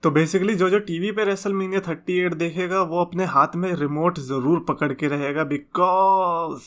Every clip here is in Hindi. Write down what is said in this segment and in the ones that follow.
तो बेसिकली जो जो टीवी पे रेसलमेनिया 38 देखेगा वो अपने हाथ में रिमोट जरूर पकड़ के रहेगा, बिकॉज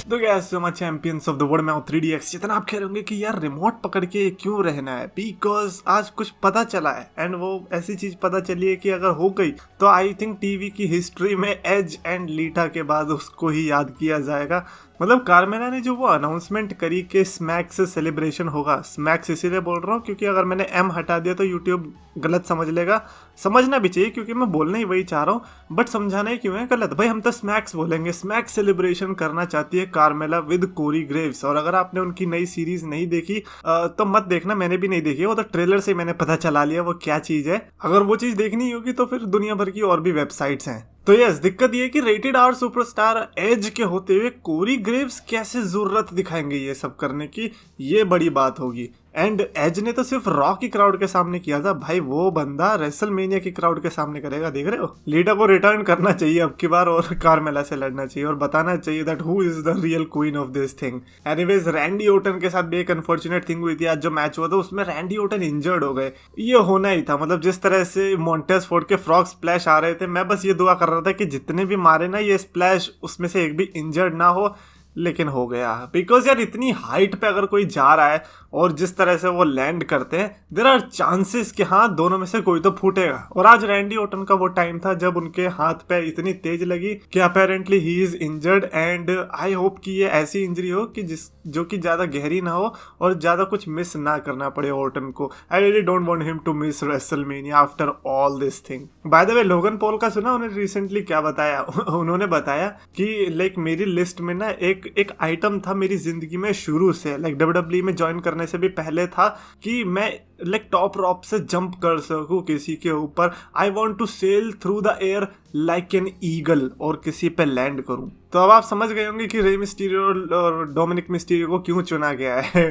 तो गैस मैं चैंपियंस ऑफ द वर्ल्ड में 3DX जितना आप कह रहे होंगे कि यार रिमोट पकड़ के क्यों रहना है, बिकॉज आज कुछ पता चला है एंड वो ऐसी चीज पता चली है कि अगर हो गई तो आई थिंक टीवी की हिस्ट्री में एज एंड लीटा के बाद उसको ही याद किया जाएगा। मतलब कार्मेला ने जो वो अनाउंसमेंट करी कि स्मैक से सेलिब्रेशन होगा, स्मैक्स इसीलिए बोल रहा हूँ क्योंकि अगर मैंने एम हटा दिया तो यूट्यूब गलत समझ लेगा, समझना भी चाहिए क्योंकि मैं बोलना ही वही चाह रहा हूँ, बट समझाना ही क्यों है गलत। भाई हम तो स्मैक्स बोलेंगे, स्मैक्स सेलिब्रेशन करना चाहती है कार्मेला विद कोरी ग्रेव्स। और अगर आपने उनकी नई सीरीज नहीं देखी तो मत देखना, मैंने भी नहीं देखी, वो तो ट्रेलर से मैंने पता चला लिया वो क्या चीज है। अगर वो चीज देखनी होगी तो फिर दुनिया भर की और भी वेबसाइट्स हैं। तो यस, दिक्कत ये है कि रेटेड आर सुपरस्टार एज के होते हुए कोरी ग्रेव्स कैसे जरूरत दिखाएंगे ये सब करने की, ये बड़ी बात होगी। एंड एज ने तो सिर्फ रॉ की क्राउड के सामने किया था, भाई वो बंदा रेसलमेनिया की क्राउड के सामने करेगा, देख रहे हो। लीटा को रिटर्न करना चाहिए अब की बार और कार्मेला से लड़ना चाहिए और बताना चाहिए that who is the real queen of this thing. Anyways Randy Orton के साथ भी एक अनफॉर्चुनेट थिंग हुई थी आज जो मैच हुआ था, उसमें रैंडी ओटन इंजर्ड हो गए। ये होना ही था, मतलब जिस तरह से मॉन्टेज फोर्ड के फ्रॉग स्प्लैश आ रहे थे, मैं बस ये दुआ कर रहा था कि जितने भी मारे ना ये स्प्लैश उसमें से एक भी इंजर्ड ना हो, लेकिन हो गया। बिकॉज यार इतनी हाइट पे अगर कोई जा रहा है और जिस तरह से वो लैंड करते हैं, देयर आर चांसेस कि हाँ दोनों में से कोई तो फूटेगा। और आज रैंडी ओटन का वो टाइम था जब उनके हाथ पे इतनी तेज लगी कि apparently he is injured. And I hope कि ये ऐसी इंजरी हो कि जो कि ज्यादा गहरी ना हो और ज्यादा कुछ मिस ना करना पड़े ओटन को। I really don't want him to miss WrestleMania after all this thing. By the way Logan Paul का सुना उन्होंने रिसेंटली क्या बताया उन्होंने बताया कि लाइक मेरी लिस्ट में ना एक आइटम था मेरी जिंदगी में शुरू से, लाइक WWE में ज्वाइन करने से भी पहले था कि मैं लाइक टॉप रॉप से जंप कर सकूं किसी के ऊपर। I want to sail through the air like an eagle और किसी पे लैंड करूं। तो अब आप समझ गए होंगे कि रे मिस्टीरियो और डोमिनिक मिस्टीरियो को क्यों चुना गया है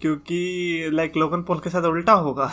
क्योंकि लाइक लोगन पॉल के साथ उल्टा होगा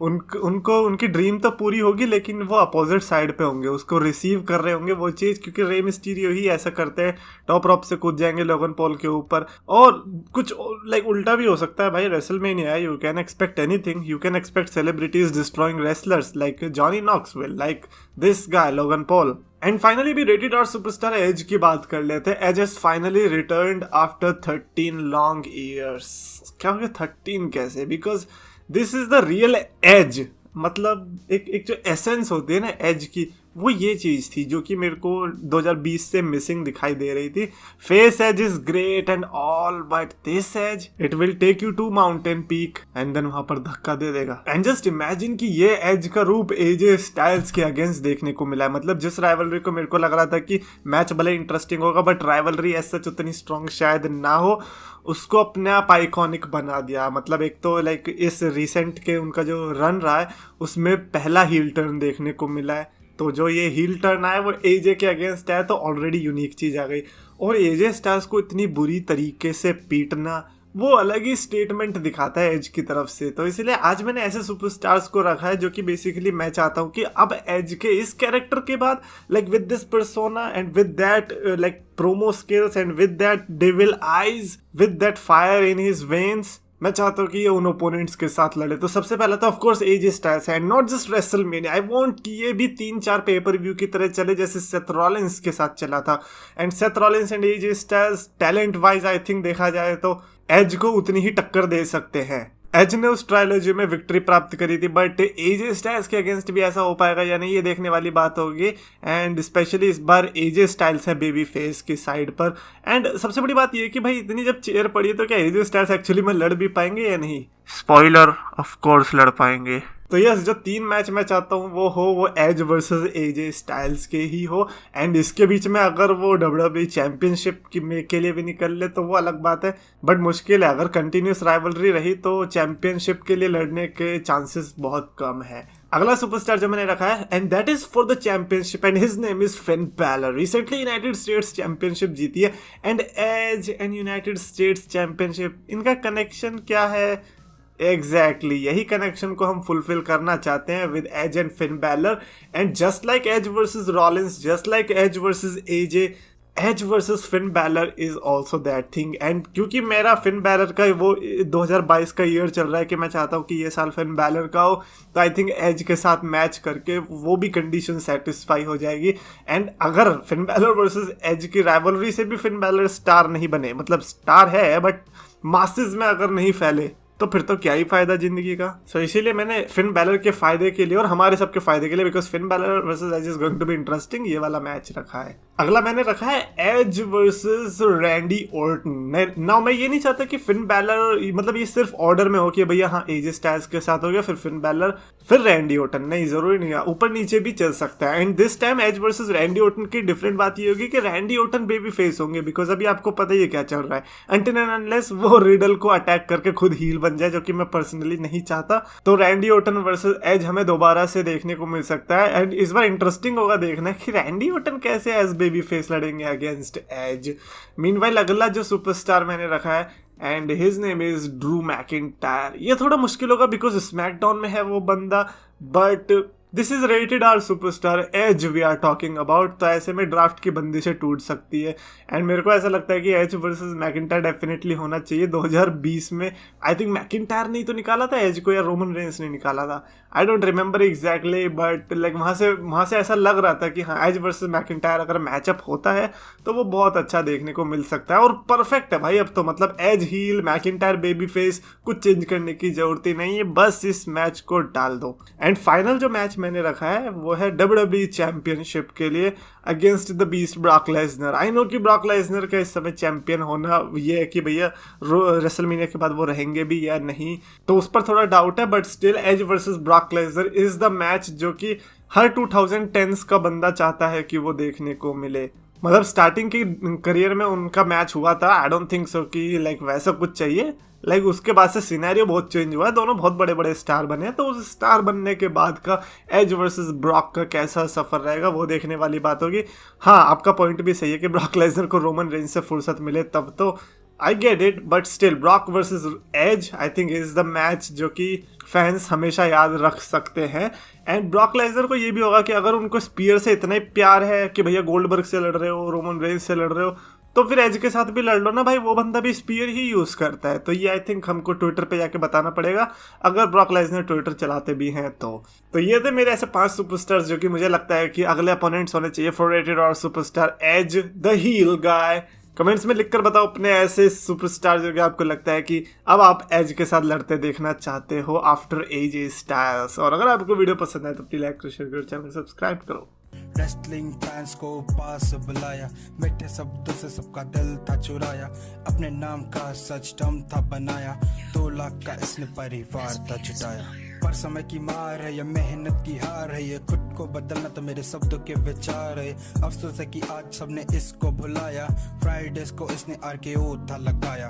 उनको उनकी ड्रीम तो पूरी होगी लेकिन वो अपोजिट साइड पे होंगे, उसको रिसीव कर रहे होंगे वो चीज़, क्योंकि रे मिस्टीरियो ही ऐसा करते हैं, टॉप रॉप से कूद जाएंगे लोगन पॉल के ऊपर। और कुछ लाइक उल्टा भी हो सकता है भाई, रेसलमेनिया है, you can expect anything, you can expect celebrities destroying wrestlers like Johnny Knoxville, like this guy Logan Paul. And finally भी रेटेड आर सुपरस्टार एज की बात कर लेते हैं। Edge has finally returned after 13 long years. क्या हो गया 13 कैसे? Because this is the real Edge, मतलब एक जो एसेंस होती है ना एज की, वो ये चीज थी जो कि मेरे को 2020 से मिसिंग दिखाई दे रही थी। Face Edge is great and all, but this Edge it will take you to mountain peak and then वहां पर धक्का दे देगा। एंड जस्ट इमेजिन कि ये एज का रूप एजे स्टाइल्स के अगेंस्ट देखने को मिला है। मतलब जिस राइवलरी को मेरे को लग रहा था कि मैच भले इंटरेस्टिंग होगा बट राइवलरी एज सच उतनी स्ट्रॉन्ग शायद ना हो, उसको अपने आप आइकॉनिक बना दिया। मतलब एक तो लाइक इस रिसेंट के उनका जो रन रहा है उसमें पहला हील टर्न देखने को मिला है, तो जो ये हील टर्न आया वो एजे के अगेंस्ट है, तो ऑलरेडी यूनिक चीज आ गई। और एजे स्टाइल्स को इतनी बुरी तरीके से पीटना वो अलग ही स्टेटमेंट दिखाता है एज की तरफ से। तो इसलिए आज मैंने ऐसे सुपरस्टार्स को रखा है जो कि बेसिकली मैं चाहता हूँ कि अब एज के इस कैरेक्टर के बाद like with this persona and with that like promo skills and with that devil eyes, with that fire in his veins, मैं चाहता हूँ कि ये उन ओपोनेंट्स के साथ लड़े। तो सबसे पहले तो ऑफ कोर्स एजे स्टाइल्स है, and not just WrestleMania. I want कि ये भी 3-4 पेपर व्यू की तरह चले जैसे सेथ रॉलिंस के साथ चला था। And Seth Rollins and AJ Styles talent wise I think देखा जाए तो एज को उतनी ही टक्कर दे सकते हैं। एज ने उस ट्रायलॉजी में विक्ट्री प्राप्त करी थी, बट एजे स्टाइल्स के अगेंस्ट भी ऐसा हो पाएगा या नहीं ये देखने वाली बात होगी। एंड स्पेशली इस बार एजे स्टाइल्स है बेबी फेस की साइड पर। एंड सबसे बड़ी बात ये कि भाई इतनी जब चेयर पड़ी है तो क्या एजे स्टाइल्स एक्चुअली में लड़ भी पाएंगे या नहीं? स्पॉइलर, ऑफ कोर्स लड़ पाएंगे। तो यस, जो 3 मैच मैं चाहता हूँ वो एज वर्सेस एजे स्टाइल्स के ही हो। एंड इसके बीच में अगर वो WWE चैंपियनशिप के लिए भी निकल ले तो वो अलग बात है, बट मुश्किल है। अगर कंटिन्यूस राइवलरी रही तो चैंपियनशिप के लिए लड़ने के चांसेस बहुत कम है। अगला सुपरस्टार जो मैंने रखा है and that is for the championship and his name is Finn Balor. Recently United States championship जीती है and Edge and United States championship, इनका कनेक्शन क्या है? एग्जैक्टली यही कनेक्शन को हम फुलफिल करना चाहते हैं with Edge and Finn Balor. And just like Edge versus Rollins, just like Edge versus AJ, Edge versus Finn Balor is also that thing. And क्योंकि मेरा फिन बैलर का वो 2022 का ईयर चल रहा है कि मैं चाहता हूँ कि ये साल फिन बैलर का हो, तो आई थिंक एज के साथ मैच करके वो भी कंडीशन सेटिस्फाई हो जाएगी। एंड अगर फिन बैलर वर्सेस एज की राइवलरी से भी फिन बैलर स्टार नहीं बने, मतलब स्टार है बट मासेस में अगर नहीं फैले, तो फिर तो क्या ही फायदा जिंदगी का। सो इसीलिए मैंने फिन बैलर के फायदे के लिए और हमारे सबके फायदे के लिए, because Finn Balor versus Edge is going to be interesting, ये वाला मैच रखा है। अगला मैंने रखा है Edge versus Randy Orton. Now मैं ये नहीं चाहता कि फिन बैलर मतलब ये सिर्फ ऑर्डर में हो कि भैया हाँ एजे स्टाइल्स के साथ हो गया फिर फिन बैलर फिर रैंडी ऑर्टन, नहीं जरूरी नहीं है, ऊपर नीचे भी चल सकता है। And this time Edge versus Randy Orton की डिफरेंट बात ये होगी कि रैंडी ऑर्टन बेबी फेस होंगे, बिकॉज अभी आपको पता ही है क्या चल रहा है, अनटिल एंड अनलेस वो रिडल को अटैक करके खुद हील बन जाए, जो कि मैं पर्सनली नहीं चाहता। तो रैंडी ऑर्टन वर्सेस एज हमें दोबारा से देखने को मिल सकता है। एंड इस बार इंटरेस्टिंग होगा देखना कि रैंडी ऑर्टन कैसे एज बेबी फेस लड़ेंगे अगेंस्ट एज। मीनवाइल अगला जो सुपरस्टार मैंने रखा है and his name is Drew McIntyre. ये थोड़ा मुश्किल होगा बिकॉज स्मैकडाउन में है वो बंदा, but this is rated R superstar Edge we are talking about, तो ऐसे में ड्राफ्ट की बंदी से टूट सकती है। एंड मेरे को ऐसा लगता है कि एज वर्सेस मैकिंटायर डेफिनेटली होना चाहिए 2020 में। आई थिंक मैकिंटायर ने तो निकाला था एज को या रोमन रेंस ने निकाला था, I don't remember exactly, but like वहाँ से ऐसा लग रहा था कि हाँ एज वर्सेस मैकिंटायर अगर मैचअप होता है तो वो बहुत अच्छा देखने को मिल सकता है। और परफेक्ट है भाई अब तो, मतलब Edge heel McIntyre baby face, कुछ चेंज करने की जरूरत ही नहीं है, बस इस मैच को डाल दो। एंड फाइनल जो मैच मैंने रखा है वो है WWE चैंपियनशिप के लिए against the beast Brock Lesnar. I know कि ब्रॉक लेसनर का इस समय चैंपियन होना ये है कि भैया रेसलमेनिया के बाद वो रहेंगे भी या नहीं, तो उस पर थोड़ा डाउट है, but still Edge versus Brock Lesnar is the match जो कि हर 2010s का बंदा चाहता है कि वो देखने को मिले। मतलब स्टार्टिंग की करियर में उनका मैच हुआ था, आई डोंट थिंक सो कि लाइक वैसा कुछ चाहिए, लाइक उसके बाद से सिनेरियो बहुत चेंज हुआ है, दोनों बहुत बड़े बड़े स्टार बने, तो उस स्टार बनने के बाद का एज वर्सेस ब्रॉक का कैसा सफर रहेगा वो देखने वाली बात होगी। हाँ आपका पॉइंट भी सही है कि ब्रॉक लेसनर को रोमन रेंज से फुर्सत मिले तब, तो I get it, but still Brock versus Edge I think is the match जो कि फैंस हमेशा याद रख सकते हैं। एंड ब्रॉक लेसनर को ये भी होगा कि अगर उनको स्पीयर से इतना ही प्यार है कि भैया गोल्डबर्ग से लड़ रहे हो, रोमन रेंज से लड़ रहे हो, तो फिर एज के साथ भी लड़ लो ना भाई, वो बंदा भी स्पीयर ही यूज करता है। तो ये आई थिंक हमको ट्विटर पे जाके बताना पड़ेगा अगर ब्रॉक लेसनर ट्विटर चलाते भी हैं तो ये थे मेरे ऐसे 5 सुपरस्टार्स जो कि मुझे लगता है कि अगले अपोनेंट्स होने चाहिए फॉर रेटेड और superstar Edge the heel guy. Comments में लिखकर बताओ अपने ऐसे सुपरस्टार जो कि आपको लगता है कि अब आप एज के साथ लड़ते देखना चाहते हो आफ्टर एजे स्टाइल्स। और अगर आपको वीडियो पसंद है तो प्लीज लाइक करो, शेयर करो, चैनल सब्सक्राइब करो। रेसलिंग फैंस को पास बुलाया, मीठे शब्दों से सबका दिल था चुराया, अपने नाम का सच दम था बनाया, 2 लाख का इसने परिवार था जुटाया। पर समय की मार है, ये मेहनत की हार है, ये खुद को बदलना तो मेरे शब्दों के विचार है। अफसोस है कि आज सबने इसको भुलाया, फ्राइडेज को इसने RKO था लगाया।